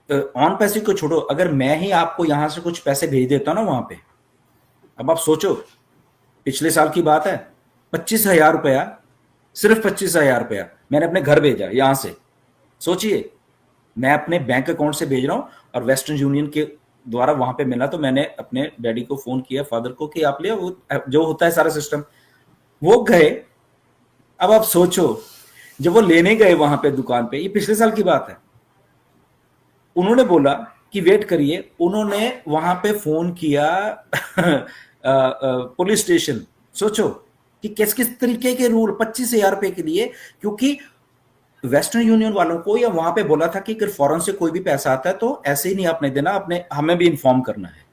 On पैसे को छोड़ो, अगर मैं ही आपको यहां से कुछ पैसे भेज देता ना वहां पे, अब आप सोचो, पिछले साल की बात है, 25,000 रुपया, सिर्फ 25,000 रुपया मैंने अपने घर भेजा यहां से। सोचिए, मैं अपने बैंक अकाउंट से भेज रहा हूं और वेस्टर्न यूनियन के द्वारा वहां पे मिला, तो मैंने अपने डैडी को फोन किया, फादर को, कि आप ले, वो जो होता है सारा सिस्टम, वो गए। अब आप सोचो, जब वो लेने गए वहां पे दुकान पे, ये पिछले साल की बात है, उन्होंने बोला कि वेट करिए, उन्होंने वहां पे फोन किया पुलिस स्टेशन। सोचो कि किस किस तरीके के रूल 25,000 रुपए के लिए, क्योंकि वेस्टर्न यूनियन वालों को या वहां पे बोला था कि अगर फॉरेन से कोई भी पैसा आता है तो ऐसे ही नहीं आपने देना, अपने हमें भी इन्फॉर्म करना है,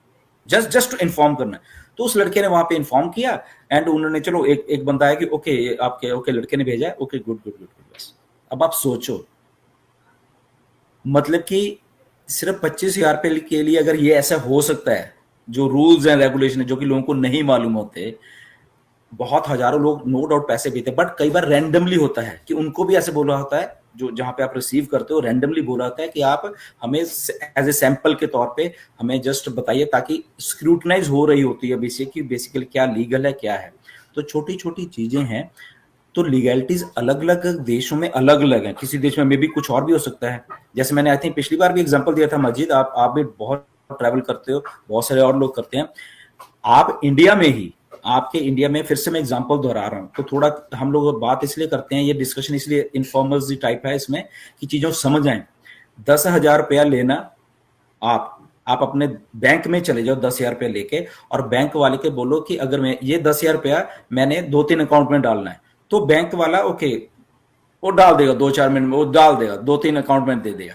जस्ट जस्ट इन्फॉर्म करना है। तो उस लड़के ने वहां पे इन्फॉर्म किया, एंड उन्होंने, चलो एक एक बंदा है कि ओके आपके, ओके लड़के ने भेजा है, okay good good good good, बस। अब आप सोचो, मतलब कि सिर्फ 25,000 रुपए के लिए अगर ये ऐसा हो सकता है, जो रूल्स एंड रेगुलेशन है जो कि लोगों को नहीं मालूम होते, बहुत हजारों लोग नो डाउट पैसे भेजते हैं, बट कई बार रैंडमली होता है कि उनको भी ऐसे बोला होता है, जो जहां पे आप रिसीव करते हो रैंडमली बोला होता है कि आप हमें एज ए सैंपल के तौर पे हमें जस्ट बताइए, ताकि स्क्रूटनाइज हो रही होती है बेसिकली क्या लीगल है क्या है। तो छोटी छोटी चीजें हैं। तो लीगैलिटीज अलग अलग देशों में अलग अलग है, किसी देश में मे भी कुछ और भी हो सकता है। जैसे मैंने आई थिंक पिछली बार भी एग्जांपल दिया था, मस्जिद, आप भी बहुत ट्रैवल करते हो, बहुत सारे और लोग करते हैं। आप इंडिया में ही, आपके इंडिया में, फिर से मैं एग्जांपल दोहरा रहा हूं, तो थोड़ा हम लोग बात इसलिए करते हैं, ये डिस्कशन इसलिए इनफॉर्मल टाइप है इसमें, कि चीजों समझ आए। 10,000 रुपया लेना, आप अपने बैंक में चले जाओ 10,000 रुपया लेके, और बैंक वाले के बोलो कि अगर मैं ये 10,000 रुपया मैंने 2-3 अकाउंट में डालना है, तो बैंक वाला ओके, वो डाल देगा 2-4 मिनट में, वो डाल देगा 2-3 अकाउंट में दे देगा।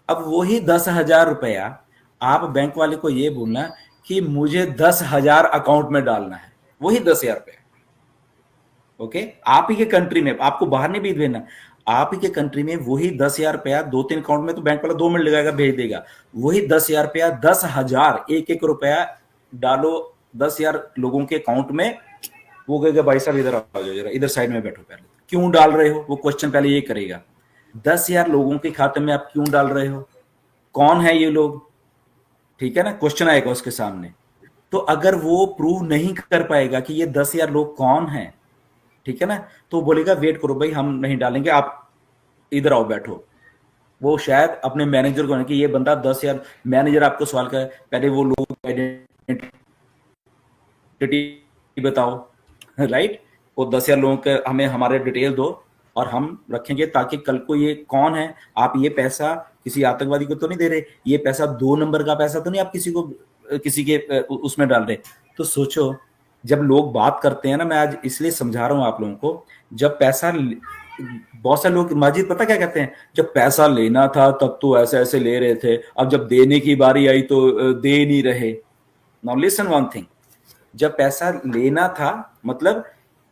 अब वही 10,000 रुपया आप बैंक वाले को ये बोलना कि मुझे 10,000 अकाउंट में डालना है, वही 10,000 रुपया। ओके, आप ही के कंट्री में, आपको बाहर नहीं भी भेजना, आप ही के कंट्री में वही 10,000 रुपया 2-3 अकाउंट में, तो बैंक वाला 2 मिनट लगाएगा, भेज देगा। वही 10,000 रुपया, 10,000, एक रुपया डालो 10,000 लोगों के अकाउंट में, वो कहेगा भाई साहब इधर आ जाओ जरा, इधर साइड में बैठो, पहले क्यों डाल रहे हो, वो क्वेश्चन पहले ये करेगा। 10,000 लोगों के खाते में आप क्यों डाल रहे हो, कौन है ये लोग, ठीक है ना, क्वेश्चन आएगा उसके सामने। तो अगर वो प्रूव नहीं कर पाएगा कि ये 10,000 लोग कौन है, ठीक है ना, तो बोलेगा वेट करो भाई, हम नहीं डालेंगे, आप इधर आओ बैठो। वो शायद अपने मैनेजर को, कि ये बंदा 10,000, मैनेजर आपको सवाल करे, पहले वो लोग आइडेंटिटी बताओ, राइट, वो 10,000 लोगों के हमें हमारे डिटेल दो और हम रखेंगे, ताकि कल को ये कौन है, आप ये पैसा किसी आतंकवादी को तो नहीं दे रहे, ये पैसा 2 नंबर का पैसा तो नहीं आप किसी के उसमें डाल रहे। तो सोचो, जब लोग बात करते हैं ना, मैं आज इसलिए समझा रहा हूं आप लोगों को, जब पैसा, बहुत सारे लोग माजिद पता क्या कहते हैं, जब पैसा लेना था तब तो ऐसे ऐसे ले रहे थे, अब जब देने की बारी आई तो दे नहीं रहे। नाउ लिसन वन थिंग, जब पैसा लेना था, मतलब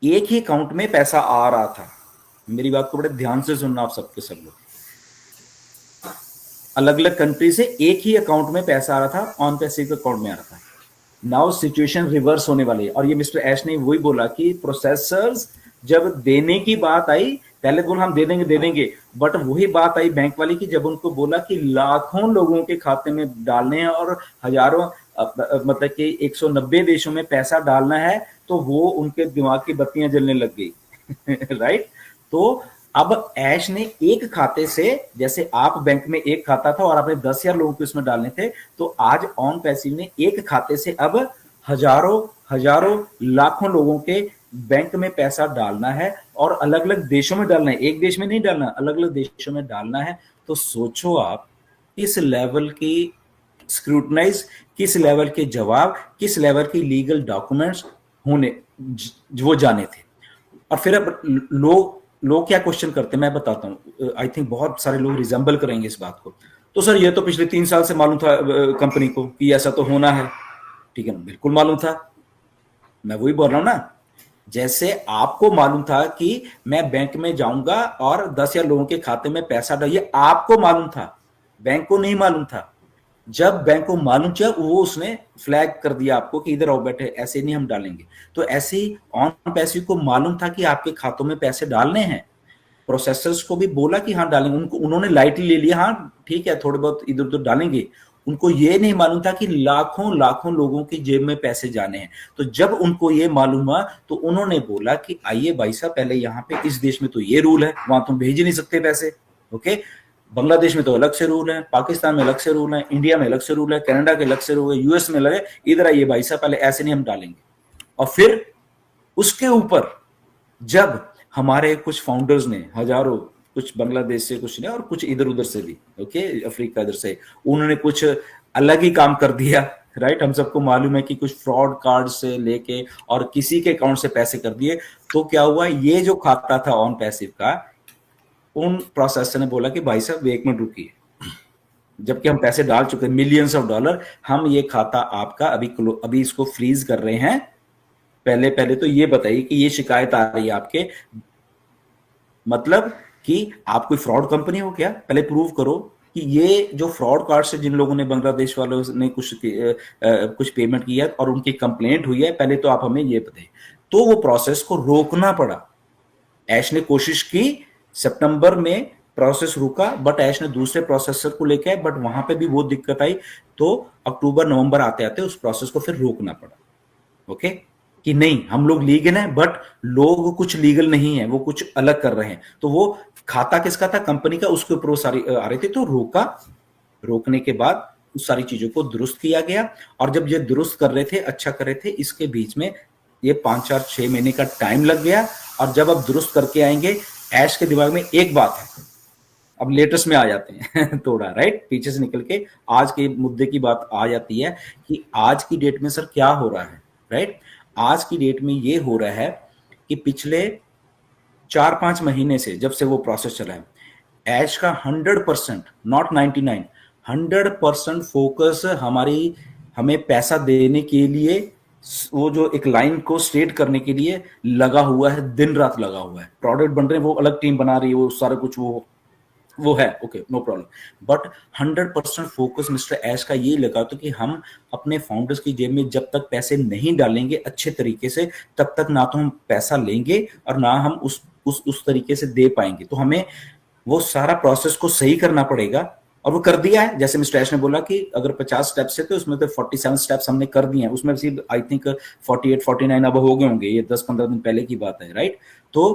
एक ही अकाउंट में पैसा आ रहा था, मेरी बात को बड़े ध्यान से सुनना आप सबके सब लोग, अलग अलग कंट्री से एक ही अकाउंट में पैसा आ रहा था, ऑन पैसे के अकाउंट में आ रहा था। नाउ सिचुएशन रिवर्स होने वाली है, और ये मिस्टर ऐश ने वही बोला कि प्रोसेसर्स, जब देने की बात आई, पहले बोला हम दे देंगे, बट वही बात आई बैंक वाली की, जब उनको बोला कि लाखों लोगों के खाते में डालने हैं और हजारों, मतलब कि 190 देशों में पैसा डालना है, तो वो उनके दिमाग की बत्तियां जलने लग गई। राइट, तो अब ऐश ने एक खाते से, जैसे आप बैंक में एक खाता था और आपने 10,000 लोगों को इसमें डालने थे, तो आज ऑन पैसिव ने एक खाते से अब हजारों हजारों लाखों लोगों के बैंक में पैसा डालना है, और अलग अलग देशों में डालना है, एक देश में नहीं डालना, अलग अलग देशों में डालना है। तो सोचो आप, इस लेवल की स्क्रूटनाइज, किस लेवल के जवाब, किस लेवल की लीगल डॉक्यूमेंट्स होने वो जाने थे। और फिर अब लोग क्या क्वेश्चन करते हैं, मैं बताता हूँ, आई थिंक बहुत सारे लोग रिजेंबल करेंगे इस बात को। तो सर ये तो पिछले 3 साल से मालूम था कंपनी को कि ऐसा तो होना है, ठीक है ना, बिल्कुल मालूम था। मैं वही बोल रहा हूं ना, जैसे आपको मालूम था कि मैं बैंक में जाऊंगा और 10,000 लोगों के खाते में पैसा डाल, ये आपको मालूम था, बैंक को नहीं मालूम था। जब बैंक को मालूम चला, वो उसने फ्लैग कर दिया आपको कि इधर आओ बैठे, ऐसे नहीं हम डालेंगे। तो ऐसे ही ऑन पैसे को मालूम था कि आपके खातों में पैसे डालने हैं, प्रोसेसर्स को भी बोला कि हाँ डालेंगे, उनको उन्होंने लाइटली ले लिया, हाँ ठीक है थोड़े बहुत इधर उधर डालेंगे। उनको ये नहीं मालूम था कि लाखों लाखों लोगों की जेब में पैसे जाने हैं। तो जब उनको ये मालूम हुआ तो उन्होंने बोला कि आइए भाई साहब, पहले यहाँ पे इस देश में तो ये रूल है, वहां तुम भेज ही नहीं सकते पैसे, ओके। बांग्लादेश में तो अलग से रूल है, पाकिस्तान में अलग से रूल है, इंडिया में अलग से रूल है, कनाडा के अलग से रूल है, यूएस में अलग है। इधर आइए भाई साहब, पहले ऐसे नहीं हम डालेंगे। और फिर उसके ऊपर जब हमारे कुछ फाउंडर्स ने, हजारों, कुछ बांग्लादेश से, कुछ ने, और कुछ इधर उधर से भी, ओके, अफ्रीका इधर से, उन्होंने कुछ अलग ही काम कर दिया, राइट। हम सबको मालूम है कि कुछ फ्रॉड कार्ड से लेके और किसी के अकाउंट से पैसे कर दिए। तो क्या हुआ, ये जो खाता था ऑन पैसिव का, उन प्रोसेसर ने बोला कि भाई साहब एक मिनट रुकिए, जबकि हम पैसे डाल चुके मिलियंस ऑफ डॉलर, हम ये खाता आपका अभी इसको फ्रीज कर रहे हैं। पहले पहले तो ये बताइए कि ये शिकायत आ रही है आपके, मतलब कि आप कोई फ्रॉड कंपनी हो क्या? पहले प्रूव करो कि ये जो फ्रॉड कार्ड से जिन लोगों ने, बांग्लादेश वालों ने कुछ पेमेंट किया और उनकी कंप्लेंट हुई है, पहले तो आप हमें ये बताइए। तो वो प्रोसेस को रोकना पड़ा। ऐश ने कोशिश की, सितंबर में प्रोसेस रुका, बट ऐश ने दूसरे प्रोसेसर को लेके आए, बट वहां पे भी वो दिक्कत आई। तो अक्टूबर नवंबर आते आते उस प्रोसेस को फिर रोकना पड़ा, ओके। कि नहीं, हम लोग लीगल हैं, बट लोग कुछ लीगल नहीं है, वो कुछ अलग कर रहे हैं। तो वो खाता किसका था? कंपनी का, उसके ऊपर वो सारी आ रही थी। तो रोका, रोकने के बाद उस सारी चीजों को दुरुस्त किया गया। और जब ये दुरुस्त कर रहे थे, अच्छा कर रहे थे, इसके बीच में ये 5-4-6 महीने का टाइम लग गया। और जब अब दुरुस्त करके आएंगे, ऐश के दिमाग में एक बात है, अब लेटेस्ट में आ जाते हैं थोड़ा, राइट, पीछे से निकल के आज के मुद्दे की बात आ जाती है कि आज की डेट में सर क्या हो रहा है, राइट। आज की डेट में ये हो रहा है कि पिछले 4-5 महीने से, जब से वो प्रोसेस चला है, ऐश का 100%, नॉट 99, 100% फोकस हमें पैसा देने के लिए, वो जो एक लाइन को स्ट्रेट करने के लिए लगा हुआ है, दिन रात लगा हुआ है। प्रोडक्ट बन रहे हैं, वो अलग टीम बना रही है, वो सारा कुछ वो है, okay, no problem. But 100% focus mister Ash का ये लगा तो कि हम अपने फाउंडर्स की जेब में जब तक पैसे नहीं डालेंगे अच्छे तरीके से, तब तक ना तो हम पैसा लेंगे और ना हम उस तरीके से दे पाएंगे। तो हमें वो सारा प्रोसेस को सही करना पड़ेगा, और वो कर दिया है। जैसे मिस्टर ऐश ने बोला कि अगर 50 स्टेप्स है तो उसमें तो 47 स्टेप्स हमने कर दिए हैं, उसमें सिर्फ आई थिंक 48-49 अब हो गए होंगे, ये 10-15 दिन पहले की बात है, राइट। तो